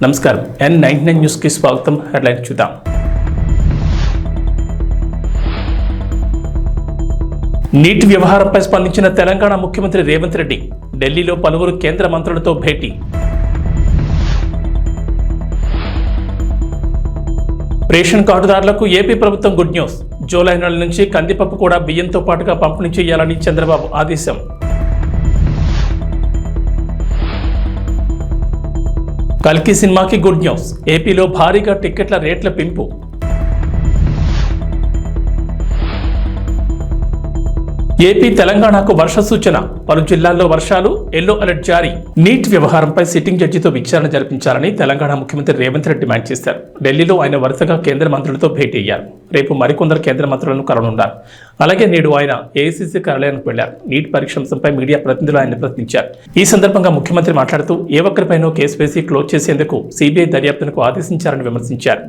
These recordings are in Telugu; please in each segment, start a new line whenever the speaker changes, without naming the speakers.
నమస్కారం N99 న్యూస్ కి స్వాగతం. హెడ్లైన్ చూద్దాం. నీట్ వ్యవహారంపై స్పందించిన తెలంగాణ ముఖ్యమంత్రి రేవంత్ రెడ్డి ఢిల్లీలో పలువురు కేంద్ర మంత్రులతో భేటీ. రేషన్ కార్డుదారులకు ఏపీ ప్రభుత్వం గుడ్ న్యూస్. జూలై నెల నుంచి కందిపప్పు కూడా బియ్యంతో పాటుగా పంపిణీ చేయాలని చంద్రబాబు ఆదేశం. కల్కి సినిమాకి గుడ్ న్యూస్. ఏపీలో భారీగా టిక్కెట్ల రేట్ల పెంపు. ఏపీ తెలంగాణకు వర్ష సూచన. పలు జిల్లాల్లో వర్షాలు, ఎల్లో అలర్ట్ జారీ. నీట్ వ్యవహారంపై సిట్టింగ్ జడ్జితో విచారణ జరిపించాలని తెలంగాణ ముఖ్యమంత్రి రేవంత్ రెడ్డి డిమాండ్ చేశారు. ఢిల్లీలో ఆయన వరుసగా కేంద్ర మంత్రులతో భేటీ అయ్యారు. రేపు మరికొందరు కేంద్ర మంత్రులను కలవనున్నారు. అలాగే నేడు ఆయన ఏఐసీసీ కార్యాలయానికి వెళ్లారు. నీట్ పరీక్ష అంశంపై మీడియా ప్రతినిధులు ఆయన ప్రశ్నించారు. ఈ సందర్భంగా ముఖ్యమంత్రి మాట్లాడుతూ ఏ ఒక్కరిపైనో కేసు వేసి క్లోజ్ చేసేందుకు సిబిఐ దర్యాప్తునకు ఆదేశించారని విమర్శించారు.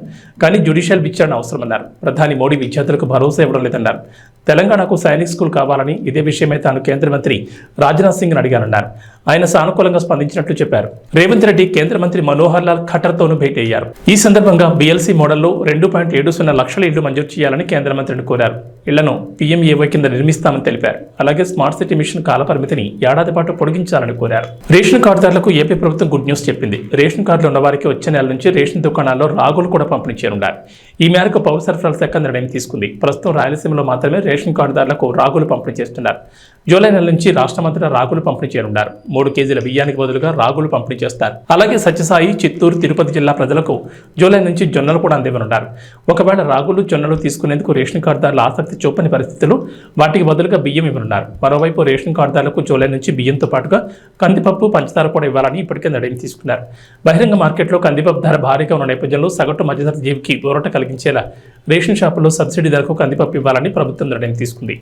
కానీ జ్యుడిషియల్ విచారణ అవసరమన్నారు. ప్రధాని మోడీ విద్యార్థులకు భరోసా ఇవ్వడం లేదన్నారు. తెలంగాణకు సైనిక్ స్కూల్ కావాలని, ఇదే విషయమై తాను కేంద్ర మంత్రి రాజ్నాథ్ సింగ్ అడిగానన్నారు. ఆయన సానుకూలంగా స్పందించినట్లు చెప్పారు. రేవంత్ రెడ్డి కేంద్ర మంత్రి మనోహర్ లాల్ ఖట్టర్తోనూ భేటీ అయ్యారు. ఈ సందర్భంగా బిఎల్సీ మోడల్లో 2.70 లక్షల ఇళ్లు మంజూరు చేయాలని కేంద్ర మంత్రిని కోరారు. ఇళ్లను పీఎంఏవై కింద నిర్మిస్తామని తెలిపారు. అలాగే స్మార్ట్ సిటీ మిషన్ కాలపరిమితిని ఏడాది పాటు పొడిగించాలని కోరారు. రేషన్ కార్డుదారులకు ఏపీ ప్రభుత్వం గుడ్ న్యూస్ చెప్పింది. రేషన్ కార్డులు ఉన్నవారికి వచ్చే నెల నుంచి రేషన్ దుకాణాల్లో రాగులు కూడా పంపిణీ చేయనున్నారు. ఈ మేరకు పౌర సరఫరాల శాఖ నిర్ణయం తీసుకుంది. ప్రస్తుతం రాయలసీమలో మాత్రమే రేషన్ కార్డుదారులకు రాగులు పంపిణీ చేస్తున్నారు. జూలై నెల నుంచి రాష్ట్రమంతటా రాగులు పంపిణీ చేయనున్నారు. 3 కేజీల బియ్యానికి బదులుగా రాగులు పంపిణీ చేస్తారు. అలాగే సత్యసాయి, చిత్తూరు, తిరుపతి జిల్లా ప్రజలకు జూలై నుంచి జొన్నలు కూడా అందివ్వనున్నారు. ఒకవేళ రాగులు, జొన్నలు తీసుకునేందుకు రేషన్ కార్డుదారులు ఆసక్తి చూపని పరిస్థితులు వాటికి బదులుగా బియ్యం ఇవ్వనున్నారు. మరోవైపు రేషన్ కార్డుదారులకు జూలై నుంచి బియ్యంతో పాటుగా కందిపప్పు, పంచదార కూడా ఇవ్వాలని ఇప్పటికే నిర్ణయం తీసుకున్నారు. బహిరంగ మార్కెట్లో కందిపప్పు ధర భారీగా ఉన్న నేపథ్యంలో సగటు మధ్యతరగతి జీవికి ఊరట కలిగించేలా రేషన్ షాపుల్లో సబ్సిడీ ధరకు కందిపప్పు ఇవ్వాలని ప్రభుత్వం నిర్ణయం తీసుకుంది.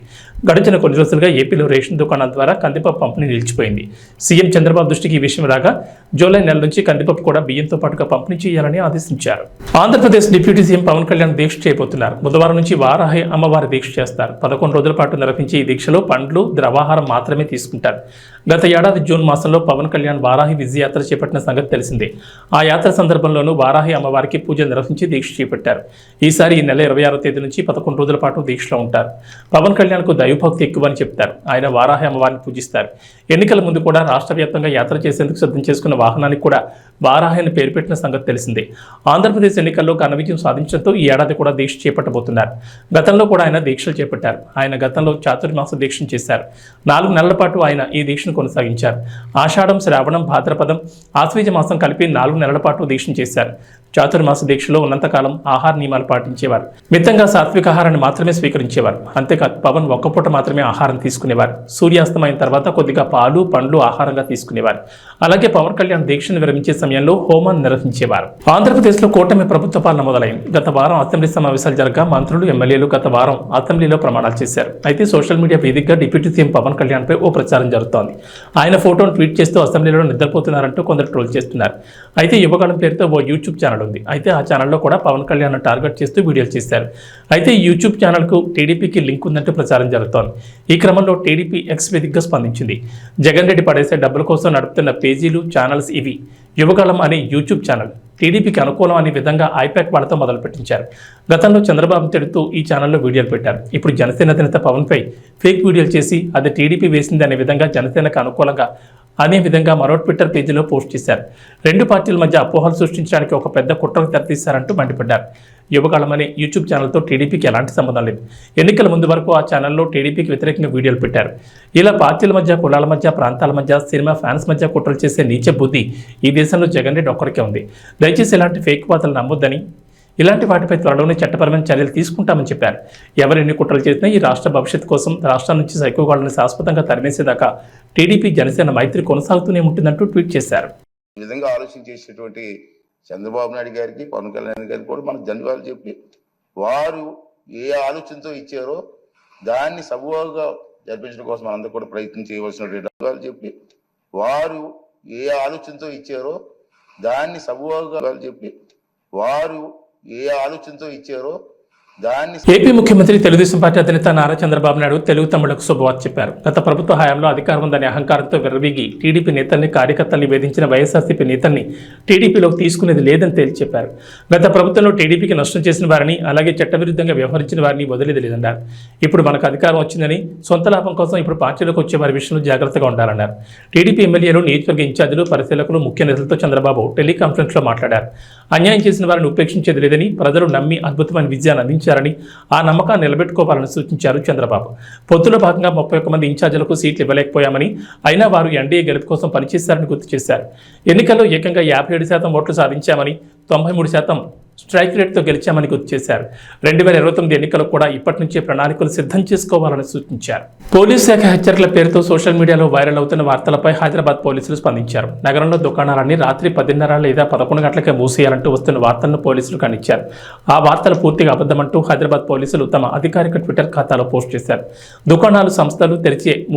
గడిచిన కొన్ని రోజులుగా ఏపీలో రేషన్ దుకాణాల ద్వారా కందిపప్పు పంపిణీ నిలిచిపోయింది. సీఎం చంద్రబాబు దృష్టికి ఈ విషయం రాగా జూలై నెల నుంచి కందిపప్పు కూడా బియ్యంతో పాటుగా పంపిణీ చేయాలని ఆదేశించారు. ఆంధ్రప్రదేశ్ డిప్యూటీ సీఎం పవన్ కళ్యాణ్ దీక్ష చేయబోతున్నారు. బుధవారం నుంచి వారాహి అమ్మవారి దీక్ష చేస్తారు. 11 రోజుల పాటు నిర్వహించే ఈ దీక్షలో పండ్లు, ద్రవాహారం మాత్రమే తీసుకుంటారు. గత ఏడాది జూన్ మాసంలో పవన్ కళ్యాణ్ వారాహి విజయయాత్ర చేపట్టిన సంగతి తెలిసిందే. ఆ యాత్ర సందర్భంలోనూ వారాహి అమ్మవారికి పూజలు నిర్వహించి దీక్ష చేపట్టారు. ఈసారి ఈ నెల 26వ తేదీ నుంచి 11 రోజుల పాటు దీక్షలో ఉంటారు. పవన్ కళ్యాణ్కు దైవభక్తి ఎక్కువని చెప్తారు. ఆయన వారాహి అమ్మవారిని పూజిస్తారు. ఎన్నికల ముందు కూడా రాష్ట్ర వ్యాప్తంగా యాత్ర చేసేందుకు సిద్ధం చేసుకున్న వాహనానికి కూడా వారాహి అని పేరు పెట్టిన సంగతి తెలిసిందే. ఆంధ్రప్రదేశ్ ఎన్నికల్లో ఘన విజయం సాధించడంతో ఈ ఏడాది కూడా దీక్ష చేపట్టబోతున్నారు. గతంలో కూడా ఆయన దీక్షలు చేపట్టారు. ఆయన గతంలో చాతుర్మాస దీక్షను చేశారు. 4 నెలల పాటు ఆయన ఈ దీక్షను కొనసాగించారు. ఆషాఢం, శ్రావణం, భాద్రపదం, ఆశ్వీజ మాసం కలిపి 4 నెలల పాటు దీక్షను చేశారు. చాతుర్మాస దీక్షలో ఉన్నంతకాలం ఆహార నియమాలు పాటించేవారు. మితంగా సాత్విక ఆహారాన్ని మాత్రమే స్వీకరించేవారు. అంతేకాదు పవన్ ఒక్కపూట మాత్రమే ఆహారం తీసుకునేవారు. సూర్యాస్తమైన తర్వాత కొద్దిగా పాలు, పండ్లు ఆహారంగా తీసుకునేవారు. అలాగే పవన్ కళ్యాణ్ దీక్షను విరమించే సమయంలో హోమాన్ని నిర్వహించేవారు. ఆంధ్రప్రదేశ్లో కూటమి ప్రభుత్వ పాలన మొదలైంది. గత వారం అసెంబ్లీ సమావేశాలు జరగా మంత్రులు, ఎమ్మెల్యేలు గత వారం అసెంబ్లీలో ప్రమాణాలు చేశారు. అయితే సోషల్ మీడియా వేదికగా డిప్యూటీ సీఎం పవన్ కళ్యాణ్ పై ఓ ప్రచారం జరుగుతోంది. ఆయన ఫోటోను ట్వీట్ చేస్తూ అసెంబ్లీలో నిద్రపోతున్నారంటూ కొందరు ట్రోల్ చేస్తున్నారు. అయితే యువగళం పేరుతో ఓ యూట్యూబ్ ఛానల్ ఉంది. అయితే ఆ ఛానల్లో కూడా పవన్ కళ్యాణ్ టార్గెట్ చేస్తూ వీడియోలు చేశారు. అయితే ఈ యూట్యూబ్ ఛానల్కు టీడీపీకి లింక్ ఉందంటూ ప్రచారం జరుగుతోంది. ఈ క్రమంలో టీడీపీ ఎక్స్ వేదికగా స్పందించింది. జగన్ రెడ్డి పడేసే డబ్బుల కోసం నడుపుతున్న పేజీలు, ఛానల్స్ ఇవి. యువగళం అనే యూట్యూబ్ ఛానల్ టీడీపీకి అనుకూలం అనే విధంగా ఐపాక్ వాళ్ళతో మొదలుపెట్టించారు. గతంలో చంద్రబాబు తిడుతూ ఈ ఛానల్లో వీడియోలు పెట్టారు. ఇప్పుడు జనసేన అధినేత పవన్పై ఫేక్ వీడియోలు చేసి అది టీడీపీ వేసింది అనే విధంగా జనసేనకు అనుకూలంగా అనే విధంగా మరో ట్విట్టర్ పేజీలో పోస్ట్ చేశారు. 2 పార్టీల మధ్య అపోహలు సృష్టించడానికి ఒక పెద్ద కుట్రకు తెరతీశారంటూ మండిపడ్డారు. యువకాలం అనే యూట్యూబ్ ఛానల్తో టీడీపీకి ఎలాంటి సంబంధం లేదు. ఎన్నికల ముందు వరకు ఆ ఛానల్లో టీడీపీకి వ్యతిరేకంగా వీడియోలు పెట్టారు. ఇలా పార్టీల మధ్య, కులాల మధ్య, ప్రాంతాల మధ్య, సినిమా ఫ్యాన్స్ మధ్య కుట్రలు చేసే నీచ బుద్ధి ఈ దేశంలో జగన్ రెడ్డి ఒక్కరికే ఉంది. దయచేసి ఇలాంటి ఫేక్ వార్తలు నమ్మొద్దని, ఇలాంటి వాటిపై త్వరలోనే చట్టపరమైన చర్యలు తీసుకుంటామని చెప్పారు. ఎవరు ఎన్ని కుట్రలు చేసినా ఈ రాష్ట్ర భవిష్యత్తు కోసం రాష్ట్రం నుంచి సైకోగాళ్లను శాశ్వతంగా తరిమేసేదాకా టీడీపీ, జనసేన మైత్రి కొనసాగుతూనే ఉంటుందంటూ ట్వీట్ చేశారు.
ఈ విధంగా ఆలోచన చేసేటువంటి చంద్రబాబు నాయుడు గారికి, పవన్ కళ్యాణ్ గారికి కూడా మనకు ధన్యవాదాలు చెప్పి, వారు ఏ ఆలోచనతో ఇచ్చారో దాన్ని సబూగా జరిపించడం కోసం మనందరూ కూడా ప్రయత్నం చేయవలసినటువంటి ధన్యవాదాలు చెప్పి, వారు ఏ ఆలోచనతో ఇచ్చారో దాన్ని సబూగా చెప్పి, వారు ఏ ఆలోచనతో ఇచ్చారో దాన్ని
ఏపీ ముఖ్యమంత్రి తెలుగుదేశం పార్టీ అధినేత నారా చంద్రబాబు నాయుడు తెలుగు తమిళకు శుభవార్త చెప్పారు. గత ప్రభుత్వ హయాంలో అధికారం ఉందనే అహంకారంతో విర్రవీగి టీడీపీ నేతల్ని కార్యకర్తల్ని వేధించిన వైఎస్ఆర్సీపీ నేతల్ని టీడీపీలోకి తీసుకునేది లేదని తేల్చి చెప్పారు. గత ప్రభుత్వంలో టీడీపీకి నష్టం చేసిన వారిని, అలాగే చట్టవిరుద్ధంగా వ్యవహరించిన వారిని వదిలేది లేదన్నారు. ఇప్పుడు మనకు అధికారం వచ్చిందని సొంత లాభం కోసం ఇప్పుడు పార్టీలోకి వచ్చే వారి విషయంలో జాగ్రత్తగా ఉండాలన్నారు. టీడీపీ ఎమ్మెల్యేలు, నియోజకవర్గ ఇన్ఛార్జీలు, పరిశీలకులు, ముఖ్య నేతలతో చంద్రబాబు టెలికాన్ఫరెన్స్ లో మాట్లాడారు. అన్యాయం చేసిన వారిని ఉపేక్షించేది లేదని, ప్రజలు నమ్మి అద్భుతమైన విజయాన్ని అందించారని, ఆ నమ్మకాన్ని నిలబెట్టుకోవాలని సూచించారు చంద్రబాబు. పొత్తులో భాగంగా 31 మంది ఇన్ఛార్జీలకు సీట్లు ఇవ్వలేకపోయామని, అయినా వారు ఎన్డీఏ గెలుపు కోసం పనిచేశారని గుర్తు చేశారు. ఎన్నికల్లో ఏకంగా 57% ఓట్లు సాధించామని, 93% స్ట్రైక్ రేట్తో గెలిచామని గుర్తు చేశారు. 2029 ఎన్నికలకు కూడా ఇప్పటి నుంచే ప్రణాళికలు సిద్ధం చేసుకోవాలని సూచించారు. పోలీస్ శాఖ హెచ్చరికల పేరుతో సోషల్ మీడియాలో వైరల్ అవుతున్న వార్తలపై హైదరాబాద్ పోలీసులు స్పందించారు. నగరంలో దుకాణాలన్నీ రాత్రి 10:30 లేదా 11 గంటలకే మూసేయాలంటూ వస్తున్న వార్తలను పోలీసులు ఖండించారు. ఆ వార్తలు పూర్తిగా అబద్ధమంటూ హైదరాబాద్ పోలీసులు తమ అధికారిక ట్విట్టర్ ఖాతాలో పోస్ట్ చేశారు. దుకాణాలు, సంస్థలు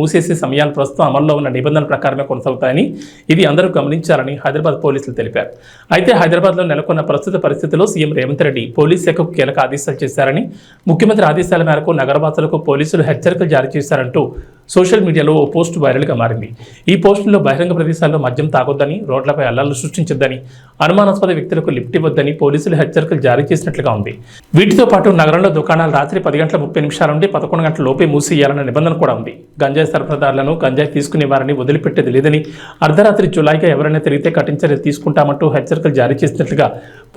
మూసేసే సమయాలు ప్రస్తుతం అమల్లో ఉన్న నిబంధనల ప్రకారమే కొనసాగుతాయని, ఇది అందరూ గమనించాలని హైదరాబాద్ పోలీసులు తెలిపారు. అయితే హైదరాబాద్లో నెలకొన్న ప్రస్తుత పరిస్థితుల్లో సీఎం రేవంత్ రెడ్డి పోలీస్ శాఖకు కీలక ఆదేశాలు చేశారని, ముఖ్యమంత్రి ఆదేశాల మేరకు నగరవాసులకు పోలీసులు హెచ్చరికలు జారీ చేశారంటూ సోషల్ మీడియాలో ఓ పోస్టు వైరల్గా మారింది. ఈ పోస్టులో బహిరంగ ప్రదేశాల్లో మద్యం తాగొద్దని, రోడ్లపై అల్లర్లు సృష్టించొద్దని, అనుమానాస్పద వ్యక్తులకు లిఫ్ట్ ఇవ్వొద్దని పోలీసులు హెచ్చరికలు జారీ చేసినట్లుగా ఉంది. వీటితో పాటు నగరంలో దుకాణాలు రాత్రి 10:30 నుండి 11 గంటల లోపే మూసేయాలన్న నిబంధన కూడా ఉంది. గంజాయి సరఫరాదారులను, గంజాయి తీసుకునే వారిని వదిలిపెట్టేది లేదని, అర్ధరాత్రి జులైగా ఎవరైనా తిరిగితే కఠిన చర్యలు తీసుకుంటామంటూ హెచ్చరికలు జారీ చేసినట్లుగా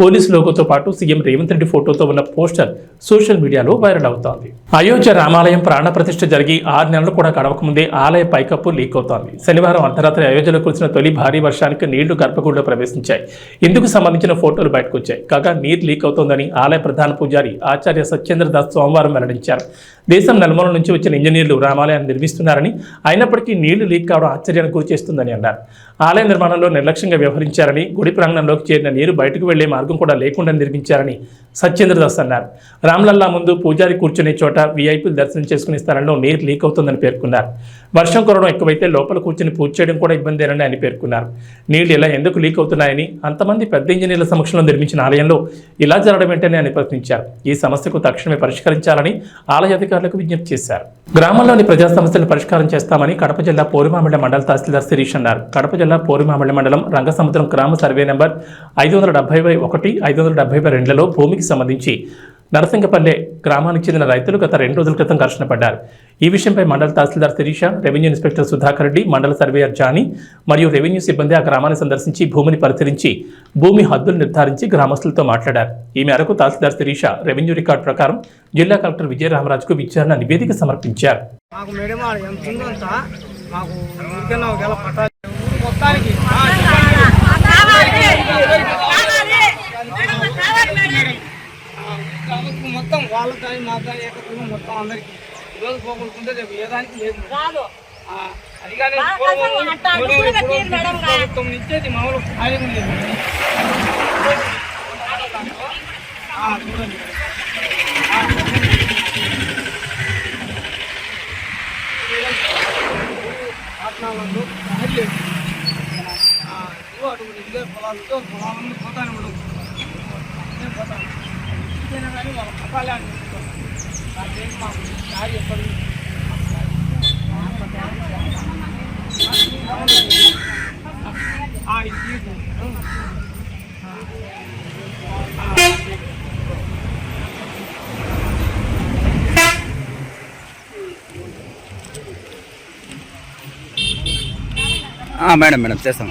పోలీసు లోగోతో పాటు సీఎం రేవంత్ రెడ్డి ఫోటోతో ఉన్న పోస్టర్ సోషల్ మీడియాలో వైరల్ అవుతోంది. అయోధ్య రామాలయం ప్రాణ ప్రతిష్ఠ జరిగి 6 నెలలు కూడా గడవకముందే ఆలయ పైకప్పు లీక్ అవుతోంది. శనివారం అర్ధరాత్రి అయోధ్యలో కురిసిన తొలి భారీ వర్షానికి నీళ్లు గర్భగుడిలో ప్రవేశించాయి. ఇందుకు సంబంధించిన ఫోటోలు బయటకు వచ్చాయి. కాగా నీరు లీక్ అవుతోందని ఆలయ ప్రధాన పూజారి ఆచార్య సత్యేంద్ర దాస్ సోమవారం వెల్లడించారు. దేశం నలుమూల నుంచి వచ్చిన ఇంజనీర్లు రామాలయాన్ని నిర్మిస్తున్నారని, అయినప్పటికీ నీళ్లు లీక్ కావడం ఆశ్చర్యానికి గురిచేస్తుందని అన్నారు. ఆలయ నిర్మాణంలో నిర్లక్ష్యంగా వ్యవహరించారని, గుడి ప్రాంగణంలోకి చేరిన నీరు బయటకు వెళ్లే మార్గం కూడా లేకుండా నిర్మించారని సత్యేంద్రదాస్ అన్నారు. రామ్లల్లా ముందు పూజారి కూర్చునే చోట వీఐపీలు దర్శనం చేసుకునే స్థలంలో నీరు లీక్ అవుతుందని పేర్కొన్నారు. వర్షం కురవడం ఎక్కువైతే లోపల కూర్చుని పూజ చేయడం కూడా ఇబ్బందేనని ఆయన పేర్కొన్నారు. నీళ్లు ఇలా ఎందుకు లీక్ అవుతున్నాయని, అంతమంది పెద్ద ఇంజనీర్ల సమక్షంలో నిర్మించిన ఆలయంలో ఇలా జరగడం ఏంటని ఆయన ప్రశ్నించారు. ఈ సమస్యకు తక్షణమే పరిష్కరించాలని ఆలయ అధికారులకు విజ్ఞప్తి చేశారు. గ్రామంలోని ప్రజా సమస్యలను పరిష్కారం చేస్తామని కడప జిల్లా పోరుమామిళ్ల మండల తహసీల్దార్ శిరీష్ అన్నారు. కడప జిల్లా పోరుమామిళ్ల మండలం రంగసముద్రం గ్రామ సర్వే నెంబర్ 570/1, 570/2లలో భూమికి సంబంధించి నరసింగపల్లె గ్రామానికి చెందిన రైతులు గత 2 రోజుల క్రితం ఘర్షణ పడ్డారు. ఈ విషయంపై మండల తహసీల్దార్ శిరీష, రెవెన్యూ ఇన్స్పెక్టర్ సుధాకర్ రెడ్డి, మండల సర్వేయర్ జానీ మరియు రెవెన్యూ సిబ్బంది ఆ గ్రామాన్ని సందర్శించి భూమిని పరిశీలించి భూమి హద్దులు నిర్ధారించి గ్రామస్తులతో మాట్లాడారు. ఈ మేరకు తహసీల్దార్ శిరీష రెవెన్యూ రికార్డు ప్రకారం జిల్లా కలెక్టర్ విజయరామరాజుకు విచారణ నివేదిక సమర్పించారు.
మొత్తం వాళ్ళకి మా మొత్తం అందరికి ఈరోజు పోగొట్టుకుంటే రేపు ఏ దానికి లేదు. అది కానీ ప్రభుత్వం ఇచ్చేది మామూలు ఖాళీ లేదు. చూడండి పట్టణాలలో లేదు. అటువంటి ఇదే పొలాలతో పొలాలను పోతానే ఉండదు. పోతాను కానీ వాళ్ళ పట్టాలే అని నాకేంటి మాకు దారి చెప్పండి.
మేడం చేస్తాం.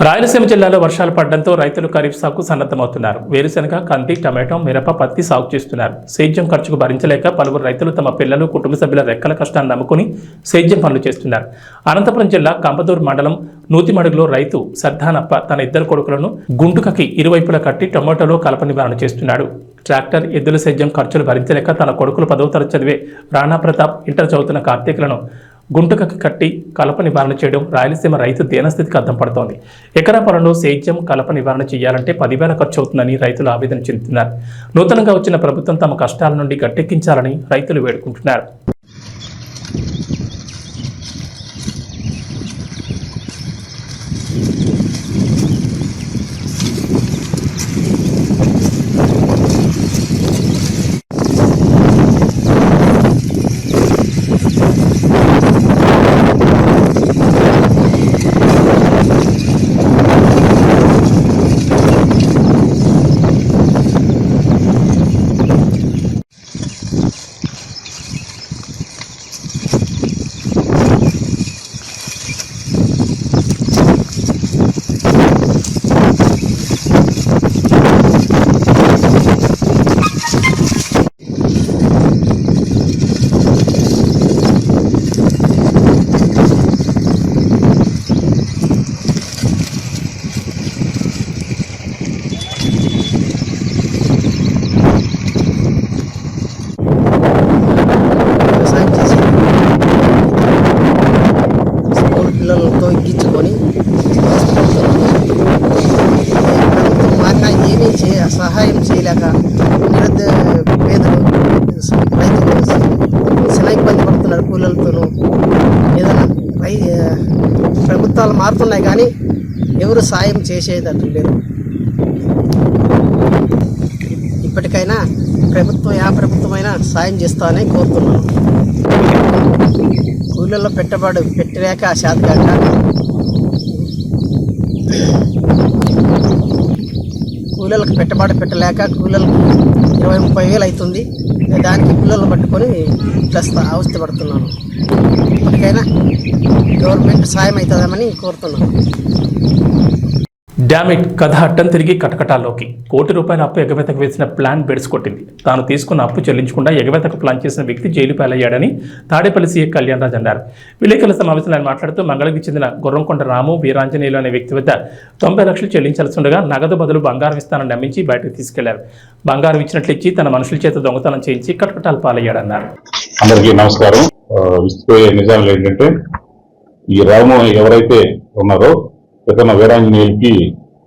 రాయలసీమ జిల్లాలో వర్షాలు పడడంతో రైతులు ఖరీఫ్ సాగుకు సన్నద్ధమవుతున్నారు. వేరుశనగ, కంది, టమాటో, మిరప, పత్తి సాగు చేస్తున్నారు. సేద్యం ఖర్చుకు భరించలేక పలువురు రైతులు తమ పిల్లలు, కుటుంబ సభ్యుల రెక్కల కష్టాన్ని నమ్ముకుని సేద్యం పనులు చేస్తున్నారు. అనంతపురం జిల్లా కంపదూరు మండలం నూతిమడుగులో రైతు సర్దానప్ప తన 2 కొడుకులను గుంటుకకి ఇరువైపులా కట్టి టమాటోలో కలప నివారణ చేస్తున్నాడు. ట్రాక్టర్, ఎద్దుల సేద్యం ఖర్చులు భరించలేక తన కొడుకులు 10వ తరగతి చదివే రాణా ప్రతాప్, ఇంటర్ చదువుతున్న కార్తీకులను గుంటకకి కట్టి కలప నివారణ చేయడం రాయలసీమ రైతు దీనస్థితికి అద్దం పడుతోంది. ఎకరా పొలంలో సేద్యం, కలప నివారణ చేయాలంటే 10,000 ఖర్చు అవుతుందని రైతులు ఆవేదన చెందుతున్నారు. నూతనంగా వచ్చిన ప్రభుత్వం తమ కష్టాల నుండి గట్టెక్కించాలని రైతులు వేడుకుంటున్నారు.
లేక పేదలు రైతులు చాలా ఇబ్బంది పడుతున్నారు కూలీలతోనూ. ఏదైనా ప్రభుత్వాలు మారుతున్నాయి కానీ ఎవరు సాయం చేసేటట్టు లేరు. ఇప్పటికైనా ప్రభుత్వమైనా సాయం చేస్తామని కోరుతున్నాను. కూలీల్లో పెట్టుబడి పెట్టలేక శాతకాక కూలీలకు పెట్టుబడి పెట్టలేక కూలీలకు 20-30 వేలు అవుతుంది. దానికి కూలీలను పట్టుకొని అవస్థ పడుతున్నాను. ఇప్పటికైనా గవర్నమెంట్ సాయం అవుతుందామని కోరుతున్నాను.
డామిట్ కథ అడ్డం తిరిగి కటకటాల్లోకి. ₹1 కోటి అప్పు ఎగవేతకు వేసిన ప్లాన్ బెడిసి కొట్టింది. తాను తీసుకున్న అప్పు చెల్లించకుండా ఎగవేతకు ప్లాన్ చేసిన వ్యక్తి జైలు పాలయ్యాడని తాడేపల్లి సీఏ కళ్యాణ్ రాజ్ అన్నారు. విలేకరుల సమావేశంలో ఆయన మాట్లాడుతూ మంగళగిరికి చెందిన గుర్రంకొండ రాము వీరాంజనేయులు అనే వ్యక్తి వద్ద 90 లక్షలు చెల్లించాల్సి ఉండగా నగదు బదులు బంగారం ఇస్తానని నమ్మించి బయటకు తీసుకెళ్లారు. బంగారం ఇచ్చినట్లు ఇచ్చి తన మనుషుల చేత దొంగతనం చేయించి కటకటాలు పాలయ్యాడన్నారు.
అందరికీ నమస్కారం. విసిపోయే నిజాలు ఏంటంటే, ఈ రాము ఎవరైతే ఉన్నారో ఇతను వీరాంజనేయులకి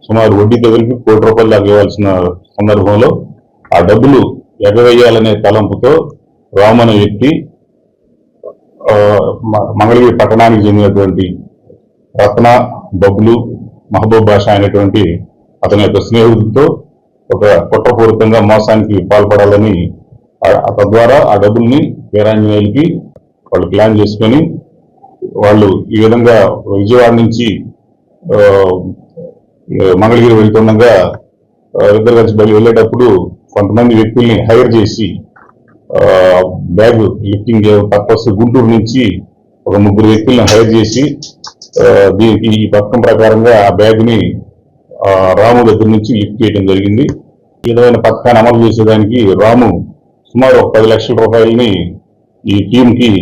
సుమారు వడ్డీతో కలిపి ₹1 కోటి దాకా ఇవ్వాల్సిన సందర్భంలో ఆ డబ్బులు ఎగవేయాలనే తలంపుతో రాము అనే వ్యక్తి మంగళగిరి పట్టణానికి చెందినటువంటి రత్న, బబ్లు, మహబూబ్ బాషా అనేటువంటి అతని యొక్క స్నేహితులతో ఒక కుట్రపూరితంగా మోసానికి పాల్పడాలని తద్వారా ఆ డబ్బుల్ని వీరాంజనేయులకి వాళ్ళు ప్లాన్ చేసుకొని వాళ్ళు ఈ విధంగా విజయవాడ నుంచి మంగళగిరి వెళ్తుండగా ఇద్దరు కలిసి వెళ్ళేటప్పుడు కొంతమంది వ్యక్తుల్ని హైర్ చేసి బ్యాగ్ లిఫ్టింగ్ పర్పస్ గుంటూరు నుంచి ఒక 3 వ్యక్తుల్ని హైర్ చేసి దీనికి ఈ పథకం ప్రకారంగా ఆ బ్యాగ్ ని రాము దగ్గర నుంచి లిఫ్ట్ చేయడం జరిగింది. ఈ విధమైన పథకాన్ని అమలు చేసేదానికి రాము సుమారు ₹10 లక్షల ఈ టీమ్ కి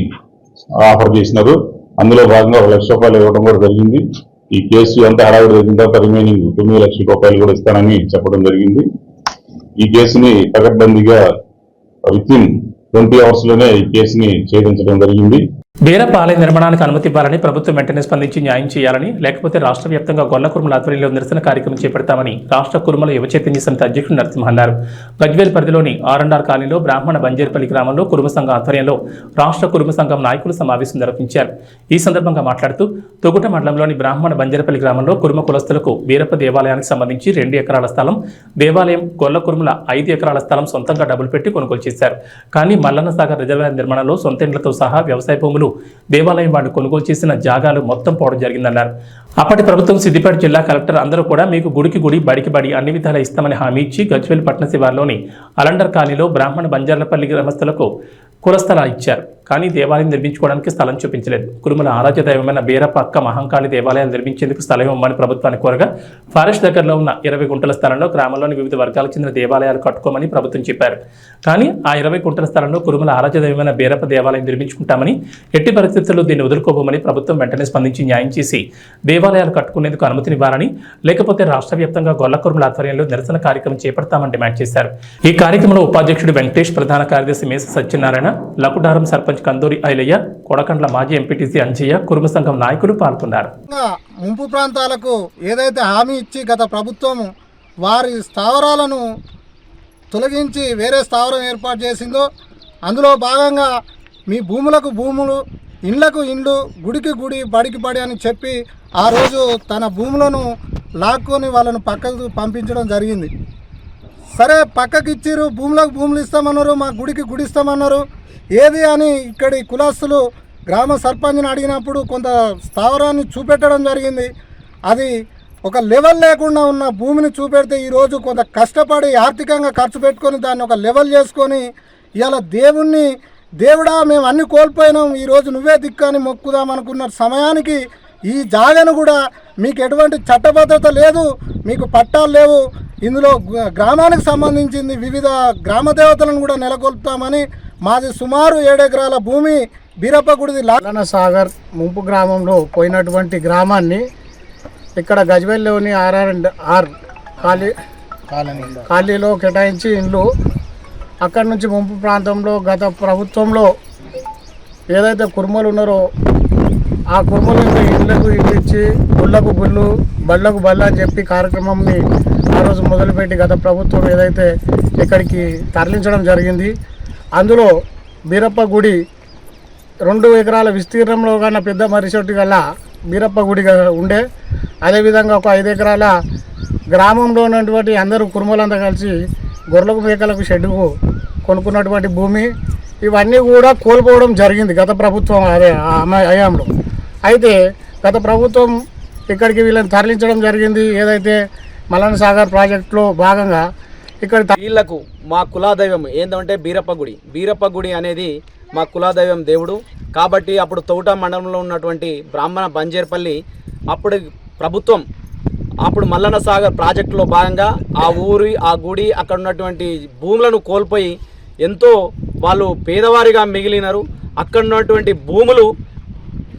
ఆఫర్ చేసినారు. అందులో భాగంగా ₹1 లక్ష ఇవ్వడం కూడా జరిగింది. ఈ కేసు అంతా హడావిడి జరిగిన తర్వాత రిమైనింగ్ ₹9 లక్షల కూడా ఇస్తానని చెప్పడం జరిగింది. ఈ కేసుని పకడ్బందీగా వితిన్ 20 hours లోనే ఈ కేసుని ఛేదించడం జరిగింది.
బేరప్ప ఆలయ నిర్మాణానికి అనుమతి ఇవ్వాలని ప్రభుత్వం వెంటనే స్పందించి న్యాయం చేయాలని, లేకపోతే రాష్ట్ర వ్యాప్తంగా గొల్ల కురుమల ఆధ్వర్యంలో నిరసన కార్యక్రమం చేపడతామని రాష్ట్ర కురుమల యువ చైతన్య సమితి అధ్యక్షుడు నరసింహ అన్నారు. గజ్వేల్ పరిధిలోని R&R కాలనీలో బ్రాహ్మణ బంజేర్పల్లి గ్రామంలో కురుమ సంఘం ఆధ్వర్యంలో రాష్ట్ర కురుమ సంఘం నాయకులు సమావేశం నిర్వహించారు. ఈ సందర్భంగా మాట్లాడుతూ తొగుట మండలంలోని బ్రాహ్మణ బంజేర్పల్లి గ్రామంలో కురుమ కులస్తులకు బీరప్ప దేవాలయానికి సంబంధించి 2 ఎకరాల స్థలం, దేవాలయం గొల్ల కురుమల 5 ఎకరాల స్థలం సొంతంగా డబ్బులు పెట్టి కొనుగోలు చేశారు. కానీ మల్లన్న సాగర్ రిజర్వాయర్ నిర్మాణంలో సొంత ఇండ్లతో సహా వ్యవసాయ భూములు, దేవాలయం వాడు కొనుగోలు చేసిన జాగాలు మొత్తం పోవడం జరిగిందన్నారు. అప్పటి ప్రభుత్వం సిద్దిపేట జిల్లా కలెక్టర్ అందరూ కూడా మీకు గుడికి గుడి, బడికి బడి అన్ని విధాలా ఇస్తామని హామీ ఇచ్చి గజ్వేల్ పట్టణ శివార్లోని అలండర్ కాలనీలో బ్రాహ్మణ బంజార్లపల్లి గ్రామస్తులకు కులస్థలాలు ఇచ్చారు. కానీ దేవాలయం నిర్మించుకోవడానికి స్థలం చూపించలేదు. కురుమల ఆరాధ్య దైవమైన బీరప్ప అక్క మహంకాళి దేవాలయాలు నిర్మించేందుకు స్థలం ఇవ్వమని ప్రభుత్వాన్ని కోరగా ఫారెస్ట్ దగ్గరలో ఉన్న 20 గుంటల స్థలంలో గ్రామంలోని వివిధ వర్గాలకు చెందిన దేవాలయాలు కట్టుకోమని ప్రభుత్వం చెప్పారు. కానీ ఆ 20 గుంటల స్థలంలో కురుమల ఆరాధ్య దైవమైన బీరప్ప దేవాలయం నిర్మించుకుంటామని, ఎట్టి పరిస్థితుల్లో దీన్ని వదులుకోబోమని ప్రభుత్వం వెంటనే స్పందించి న్యాయం చేసి దేవాలయాలు కట్టుకునేందుకు అనుమతినివ్వాలని, లేకపోతే రాష్ట్ర వ్యాప్తంగా గొల్ల కురుమల ఆధ్వర్యంలో నిరసన కార్యక్రమం చేపడతామని డిమాండ్ చేశారు. ఈ కార్యక్రమంలో ఉపాధ్యక్షుడు వెంకటేష్, ప్రధాన కార్యదర్శి మేస సత్యనారాయణ, లకుడారం సర్పంచ్ కందూరి ఐలయ్య, కొడకండ్ల మాజీ ఎంపీటీసీ అంజయ్య, కురుమ సంఘం నాయకులు పాల్గొన్నారు.
ముంపు ప్రాంతాలకు ఏదైతే హామీ ఇచ్చి గత ప్రభుత్వం వారి స్థావరాలను తొలగించి వేరే స్థావరం ఏర్పాటు చేసిందో అందులో భాగంగా మీ భూములకు భూములు, ఇండ్లకు ఇండ్లు, గుడికి గుడి, బడికి బడి అని చెప్పి ఆ రోజు తన భూములను లాక్కొని వాళ్ళను పక్కకు పంపించడం జరిగింది. సరే, పక్కకి ఇచ్చిర్రు, భూములకు భూములు ఇస్తామన్నారు, మా గుడికి గుడి ఇస్తామన్నారు. ఏది అని ఇక్కడి కులస్తులు గ్రామ సర్పంచ్ని అడిగినప్పుడు కొంత స్థావరాన్ని చూపెట్టడం జరిగింది. అది ఒక లెవెల్ లేకుండా ఉన్న భూమిని చూపెడితే ఈరోజు కొంత కష్టపడి ఆర్థికంగా ఖర్చు పెట్టుకొని దాన్ని ఒక లెవెల్ చేసుకొని ఇవాళ దేవుడా మేము అన్ని కోల్పోయినాం, ఈరోజు నువ్వే దిక్కని మొక్కుదాం అనుకున్న సమయానికి ఈ జాగను కూడా మీకు ఎటువంటి చట్టబద్ధత లేదు, మీకు పట్టాలు లేవు, ఇందులో గ్రామానికి సంబంధించింది వివిధ గ్రామ దేవతలను కూడా నెలకొల్పుతామని మాది సుమారు 7 ఎకరాల భూమి బీరప్ప గుడిది మల్లన్న సాగర్ ముంపు గ్రామంలో పోయినటువంటి గ్రామాన్ని ఇక్కడ గజ్వేల్లోని R&R కాలనీలో కేటాయించి ఇండ్లు అక్కడి నుంచి ముంపు ప్రాంతంలో గత ప్రభుత్వంలో ఏదైతే కుర్మలు ఉన్నారో ఆ కుర్మలు ఇళ్లకు ఇల్లు ఇచ్చి గుళ్ళకు గుళ్ళు, బళ్ళకు బళ్ళ అని చెప్పి కార్యక్రమంని ఆ రోజు మొదలుపెట్టి గత ప్రభుత్వం ఏదైతే ఇక్కడికి తరలించడం జరిగింది. అందులో బీరప్ప గుడి 2 ఎకరాల విస్తీర్ణంలో కన్నా పెద్ద మర్రిచెట్టు గల బీరప్ప గుడి ఉండే, అదేవిధంగా ఒక 5 ఎకరాల గ్రామంలో ఉన్నటువంటి అందరూ కుటుంబాలంతా కలిసి గొర్రెలకు మేకలకు షెడ్డుకు కొనుక్కున్నటువంటి భూమి, ఇవన్నీ కూడా కోల్పోవడం జరిగింది గత ప్రభుత్వం హయాంలో. అయితే గత ప్రభుత్వం ఇక్కడికి వీళ్ళని తరలించడం జరిగింది. ఏదైతే మల్లన్న సాగర్ ప్రాజెక్టులో భాగంగా ఇక్కడ
వీళ్లకు మా కులాదైవం ఏంటంటే బీరప్ప గుడి అనేది మా కులాదైవం దేవుడు. కాబట్టి అప్పుడు తౌట మండలంలో ఉన్నటువంటి బ్రాహ్మణ బంజేర్పల్లి అప్పుడు ప్రభుత్వం మల్లన్న సాగర్ ప్రాజెక్టులో భాగంగా ఆ గుడి అక్కడ ఉన్నటువంటి భూములను కోల్పోయి ఎంతో వాళ్ళు పేదవారిగా మిగిలినారు. అక్కడ ఉన్నటువంటి భూములు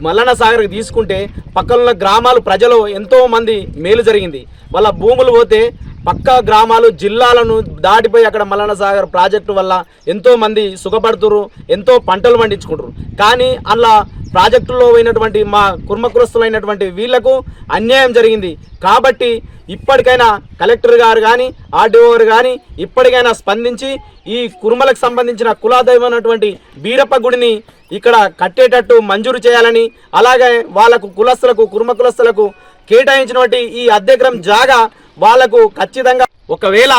మల్లన్న సాగర్కి తీసుకుంటే పక్కనున్న గ్రామాలు ప్రజలు ఎంతో మంది మేలు జరిగింది. వాళ్ళ భూములు పోతే పక్క గ్రామాలు జిల్లాలను దాటిపోయి అక్కడ మల్లన్న సాగర్ ప్రాజెక్టు వల్ల ఎంతో మంది సుఖపడుతురు, ఎంతో పంటలు పండించుకుంటారు. కానీ అలా ప్రాజెక్టులో పోయినటువంటి మా కుర్మకులస్తులైనటువంటి వీళ్లకు అన్యాయం జరిగింది. కాబట్టి ఇప్పటికైనా కలెక్టర్ గారు కానీ ఆర్డీఓ గారు కానీ ఇప్పటికైనా స్పందించి ఈ కుర్మలకు సంబంధించిన కులాదైవమైనటువంటి బీరప్ప గుడిని ఇక్కడ కట్టేటట్టు మంజూరు చేయాలని, అలాగే వాళ్ళకు కుర్మ కులస్తులకు కేటాయించినటువంటి ఈ అద్దెగ్రం జాగా వాళ్లకు ఖచ్చితంగా ఒకవేళ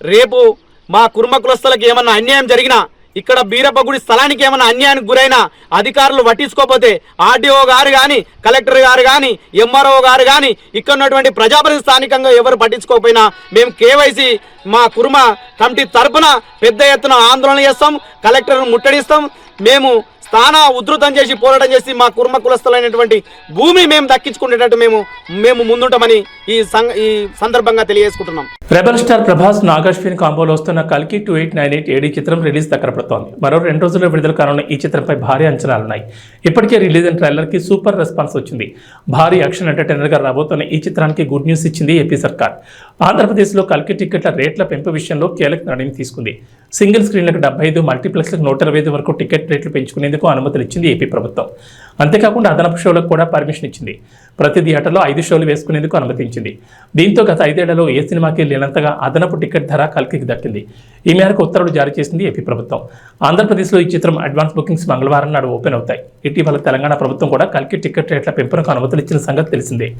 రేపు మా కుర్మ కులస్తులకు ఏమన్నా అన్యాయం జరిగినా, ఇక్కడ బీరప్ప గుడి స్థలానికి ఏమన్నా అన్యాయానికి గురైనా అధికారులు పట్టించుకోకపోతే ఆర్డీఓ గారు కానీ కలెక్టర్ గారు కానీ ఎంఆర్ఓ గారు కానీ ఇక్కడ ఉన్నటువంటి ప్రజాప్రతినిధి స్థానికంగా ఎవరు పట్టించుకోకపోయినా మేము కేవైసీ మా కుర్మ కమిటీ తరపున పెద్ద ఎత్తున ఆందోళన చేస్తాం, కలెక్టర్ను ముట్టడిస్తాం. మేము స్థాన ఉధృతం చేసి పోరాటం చేసి మా కుర్మ కులస్తులైనటువంటి భూమి మేము దక్కించుకునేటట్టు మేము ముందుంటామని ఈ సందర్భంగా తెలియజేసుకుంటున్నాం.
రెబల్ స్టార్ ప్రభాస్ నాగాశ్విన్ కాంబోలో వస్తున్న కల్కి 2898 ఏడీ చిత్రం రిలీజ్ దగ్గర పడుతోంది. మరో 2 రోజుల్లో విడుదల కానున్న ఈ చిత్రంపై భారీ అంచనాలున్నాయి. ఇప్పటికే రిలీజ్ అయిన ట్రైలర్ కి సూపర్ రెస్పాన్స్ వచ్చింది. భారీ యాక్షన్ ఎంటర్టైనర్ గా రాబోతున్న ఈ చిత్రానికి గుడ్ న్యూస్ ఇచ్చింది ఏపీ సర్కార్. ఆంధ్రప్రదేశ్లో కల్కి టికెట్ల రేట్ల పెంపు విషయంలో కీలక నిర్ణయం తీసుకుంది. సింగిల్ స్క్రీన్లకు 75, మల్టీప్లెక్స్లకు 125 వరకు టికెట్ రేట్లు పెంచుకునేందుకు అనుమతులు ఇచ్చింది ఏపీ ప్రభుత్వం. అంతేకాకుండా అదనపు షోలకు కూడా పర్మిషన్ ఇచ్చింది. ప్రతి థియేటర్లో 5 షోలు వేసుకునేందుకు అనుమతించింది. దీంతో గత 5 ఏళ్లలో ఏ సినిమాకి లేనంతగా అదనపు టికెట్ ధర కల్కికి దక్కింది. ఈ మేరకు ఉత్తర్వులు జారీ చేసింది ఏపీ ప్రభుత్వం. ఆంధ్రప్రదేశ్లో ఈ చిత్రం అడ్వాన్స్ బుకింగ్స్ మంగళవారం నాడు ఓపెన్ అవుతాయి. ఇటీవల తెలంగాణ ప్రభుత్వం కూడా కల్కి టికెట్ రేట్ల పెంపునకు అనుమతులు ఇచ్చిన సంగతి తెలిసిందే.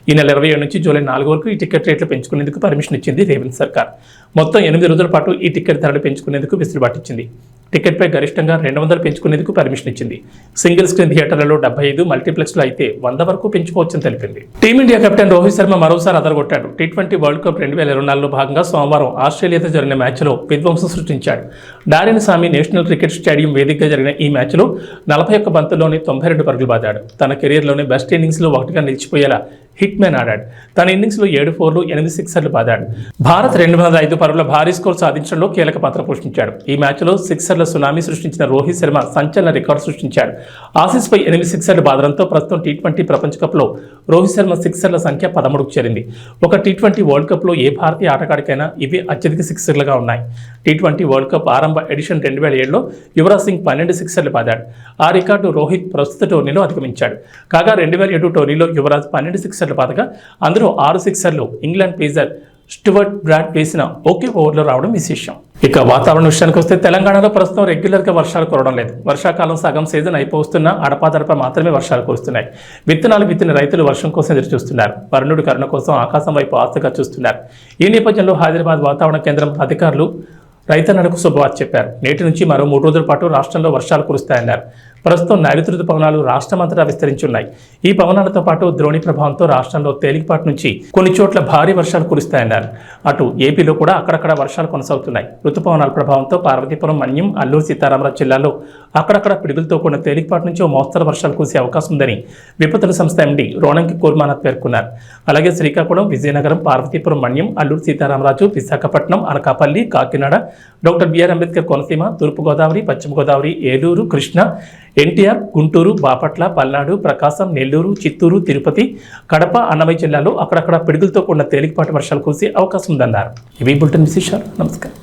ఈ నెల 27 నుంచి జూలై 4 వరకు ఈ టికెట్ రేట్లు పెంచుకునేందుకు పర్మిషన్ ఇచ్చింది రేవంత్ సర్కార్. మొత్తం 8 రోజుల పాటు ఈ టికెట్ ధరలు పెంచుకునేందుకు వెసులుబాటు ఇచ్చింది. టికెట్పై గరిష్టంగా 200 పెంచుకునేందుకు పర్మిషన్ ఇచ్చింది. సింగిల్ స్క్రీన్ థియేటర్లలో 75, మల్టీప్లెక్స్లో అయితే 100 వరకు పెంచుకోవచ్చని తెలిపింది. టీమిండియా కెప్టెన్ రోహిత్ శర్మ మరోసారి అదరగొట్టాడు. T20 వరల్డ్ కప్ 2024లో భాగంగా సోమవారం ఆస్ట్రేలియాతో జరిగిన మ్యాచ్లో విధ్వంసం సృష్టించాడు. డారెన్ సామి నేషనల్ క్రికెట్ స్టేడియం వేదికగా జరిగిన ఈ మ్యాచ్లో 41 బంతుల్లోనే 92 పరుగులు బాదాడు. తన కెరీర్లోనే బెస్ట్ ఇన్నింగ్స్లో ఒకటిగా నిలిచిపోయేలా హిట్ మ్యాన్ ఆడాడు. తన ఇన్నింగ్స్లో 7 4లు 8 సిక్సర్లు బాదాడు. భారత్ 205 పరుగుల భారీ స్కోర్ సాధించడంలో కీలక పాత్ర పోషించాడు. ఈ మ్యాచ్లో సిక్సర్ల సునామీ సృష్టించిన రోహిత్ శర్మ సంచలన రికార్డు సృష్టించాడు. ఆసీస్పై 8 సిక్సర్లు బాదడంతో ప్రస్తుతం T20 ప్రపంచ కప్లో రోహిత్ శర్మ సిక్సర్ల సంఖ్య 13కు చేరింది. ఒక T20 వరల్డ్ కప్లో ఏ భారతీయ ఆటగాడికైనా ఇవి అత్యధిక సిక్సర్లుగా ఉన్నాయి. T20 వరల్డ్ కప్ ఆరంభ ఎడిషన్ 2007లో యువరాజ్ సింగ్ 12 సిక్సర్లు బాదాడు. ఆ రికార్డు రోహిత్ ప్రస్తుత టోర్నీలో అధిగమించాడు. కాగా 2007 టోర్నీలో యువరాజ్ 12 సిక్సర్లు బాదగా అందులో 6 సిక్సర్లు ఇంగ్లాండ్ పేసర్ స్టూవర్ట్ బ్రాడ్ వేసిన ఒకే ఓవర్లో రావడం విశేషం. ఇక వాతావరణ విషయానికి వస్తే తెలంగాణలో ప్రస్తుతం రెగ్యులర్గా వర్షాలు కురవడం లేదు. వర్షాకాలం సగం సీజన్ అయిపోతున్నా అడపాదడప మాత్రమే వర్షాలు కురుస్తున్నాయి. విత్తనాలు విత్తిన రైతులు వర్షం కోసం ఎదురు చూస్తున్నారు. వరుణుడి కరుణ కోసం ఆకాశం వైపు ఆశగా చూస్తున్నారు. ఈ నేపథ్యంలో హైదరాబాద్ వాతావరణ కేంద్రం అధికారులు రైతన్నలకు శుభవార్త చెప్పారు. నేటి నుంచి మరో 3 రోజుల పాటు రాష్ట్రంలో వర్షాలు కురుస్తాయన్నారు. ప్రస్తుతం నైరుతి రుతుపవనాలు రాష్ట్రమంతటా విస్తరించున్నాయి. ఈ పవనాలతో పాటు ద్రోణి ప్రభావంతో రాష్ట్రంలో తేలికపాటి నుంచి కొన్ని చోట్ల భారీ వర్షాలు కురుస్తాయన్నారు. అటు ఏపీలో కూడా అక్కడక్కడ వర్షాలు కొనసాగుతున్నాయి. రుతుపవనాల ప్రభావంతో పార్వతీపురం, మన్యం, అల్లూరు సీతారామరాజు జిల్లాల్లో అక్కడక్కడ పిడుగులతో కూడిన తేలికపాటి నుంచి మోస్తరు వర్షాలు కురిసే అవకాశం ఉందని విపత్తుల సంస్థ ఎండీ రోణంకి కోర్మానాథ్ పేర్కొన్నారు. అలాగే శ్రీకాకుళం, విజయనగరం, పార్వతీపురం, మన్యం, అల్లూరు సీతారామరాజు, విశాఖపట్నం, అనకాపల్లి, కాకినాడ, డాక్టర్ బిఆర్ అంబేద్కర్ కోనసీమ, తూర్పుగోదావరి, పశ్చిమ గోదావరి, ఏలూరు, కృష్ణా, ఎన్టీఆర్, గుంటూరు, బాపట్ల, పల్నాడు, ప్రకాశం, నెల్లూరు, చిత్తూరు, తిరుపతి, కడప, అన్నమయ్య జిల్లాలో అక్కడక్కడ పిడుగులతో కూడిన తేలికపాటి వర్షాలు కురిసే అవకాశం ఉందన్నారు. ఇవి బులెటిన్ విశేషాలు. నమస్కారం.